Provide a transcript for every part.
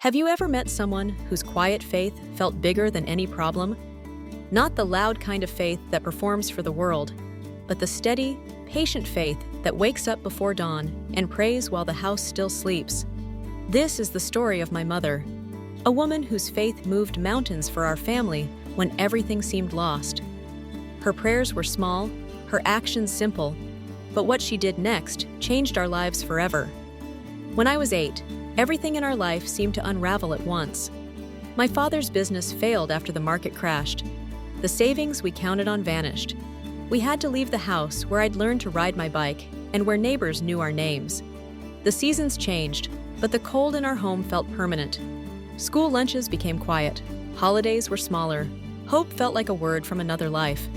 Have you ever met someone whose quiet faith felt bigger than any problem? Not the loud kind of faith that performs for the world, but the steady, patient faith that wakes up before dawn and prays while the house still sleeps. This is the story of my mother, a woman whose faith moved mountains for our family when everything seemed lost. Her prayers were small, her actions simple, but what she did next changed our lives forever. When I was 8, everything in our life seemed to unravel at once. My father's business failed after the market crashed. The savings we counted on vanished. We had to leave the house where I'd learned to ride my bike and where neighbors knew our names. The seasons changed, but the cold in our home felt permanent. School lunches became quiet. Holidays were smaller. Hope felt like a word from another life.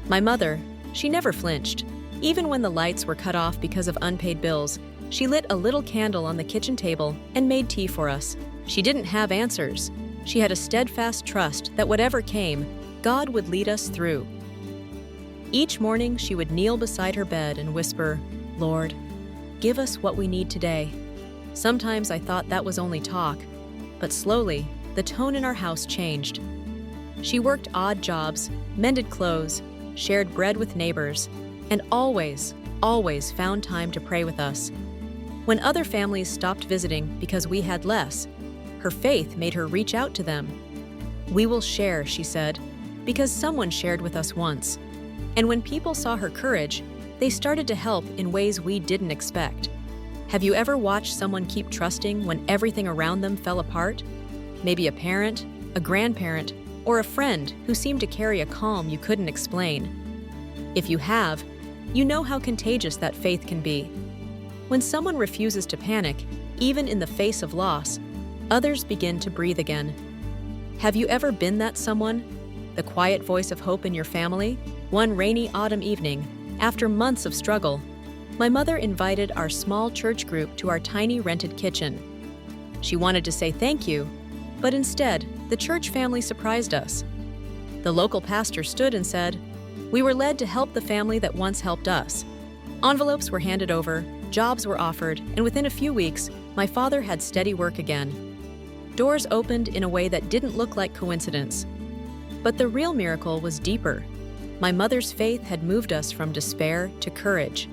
My mother, she never flinched. Even when the lights were cut off because of unpaid bills, she lit a little candle on the kitchen table and made tea for us. She didn't have answers. She had a steadfast trust that whatever came, God would lead us through. Each morning, she would kneel beside her bed and whisper, "Lord, give us what we need today." Sometimes I thought that was only talk, but slowly, the tone in our house changed. She worked odd jobs, mended clothes, shared bread with neighbors, and always found time to pray with us. When other families stopped visiting because we had less, her faith made her reach out to them. "We will share," she said, because someone shared with us once. And when people saw her courage, they started to help in ways we didn't expect. Have you ever watched someone keep trusting when everything around them fell apart? Maybe a parent, a grandparent, or a friend who seemed to carry a calm you couldn't explain. If you have, you know how contagious that faith can be. When someone refuses to panic, even in the face of loss, others begin to breathe again. Have you ever been that someone? The quiet voice of hope in your family? One rainy autumn evening, after months of struggle, my mother invited our small church group to our tiny rented kitchen. She wanted to say thank you, but instead, the church family surprised us. The local pastor stood and said, "We were led to help the family that once helped us." Envelopes were handed over, jobs were offered, and within a few weeks, my father had steady work again. Doors opened in a way that didn't look like coincidence. But the real miracle was deeper. My mother's faith had moved us from despair to courage.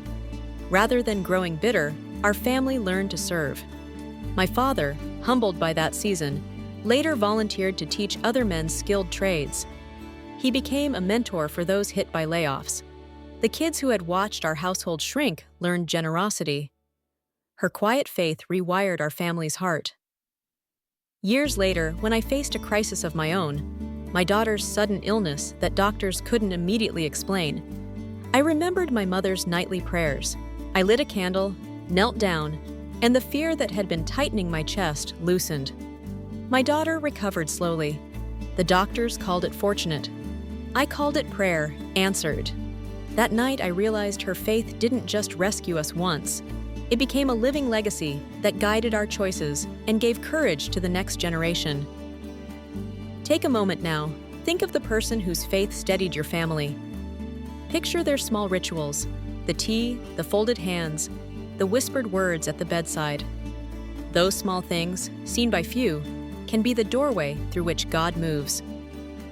Rather than growing bitter, our family learned to serve. My father, humbled by that season, later volunteered to teach other men skilled trades. He became a mentor for those hit by layoffs. The kids who had watched our household shrink learned generosity. Her quiet faith rewired our family's heart. Years later, when I faced a crisis of my own, my daughter's sudden illness that doctors couldn't immediately explain, I remembered my mother's nightly prayers. I lit a candle, knelt down, and the fear that had been tightening my chest loosened. My daughter recovered slowly. The doctors called it fortunate. I called it prayer answered. That night, I realized her faith didn't just rescue us once. It became a living legacy that guided our choices and gave courage to the next generation. Take a moment now. Think of the person whose faith steadied your family. Picture their small rituals, the tea, the folded hands, the whispered words at the bedside. Those small things, seen by few, can be the doorway through which God moves.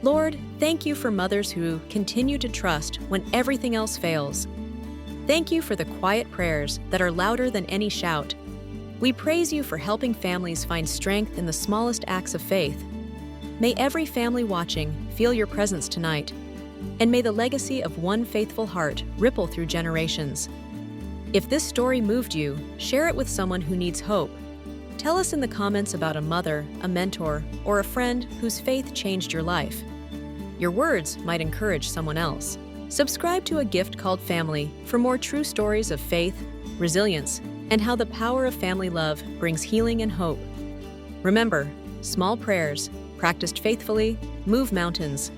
Lord, thank you for mothers who continue to trust when everything else fails. Thank you for the quiet prayers that are louder than any shout. We praise you for helping families find strength in the smallest acts of faith. May every family watching feel your presence tonight, and may the legacy of one faithful heart ripple through generations. If this story moved you, share it with someone who needs hope. Tell us in the comments about a mother, a mentor, or a friend whose faith changed your life. Your words might encourage someone else. Subscribe to A Gift Called Family for more true stories of faith, resilience, and how the power of family love brings healing and hope. Remember, small prayers, practiced faithfully, move mountains.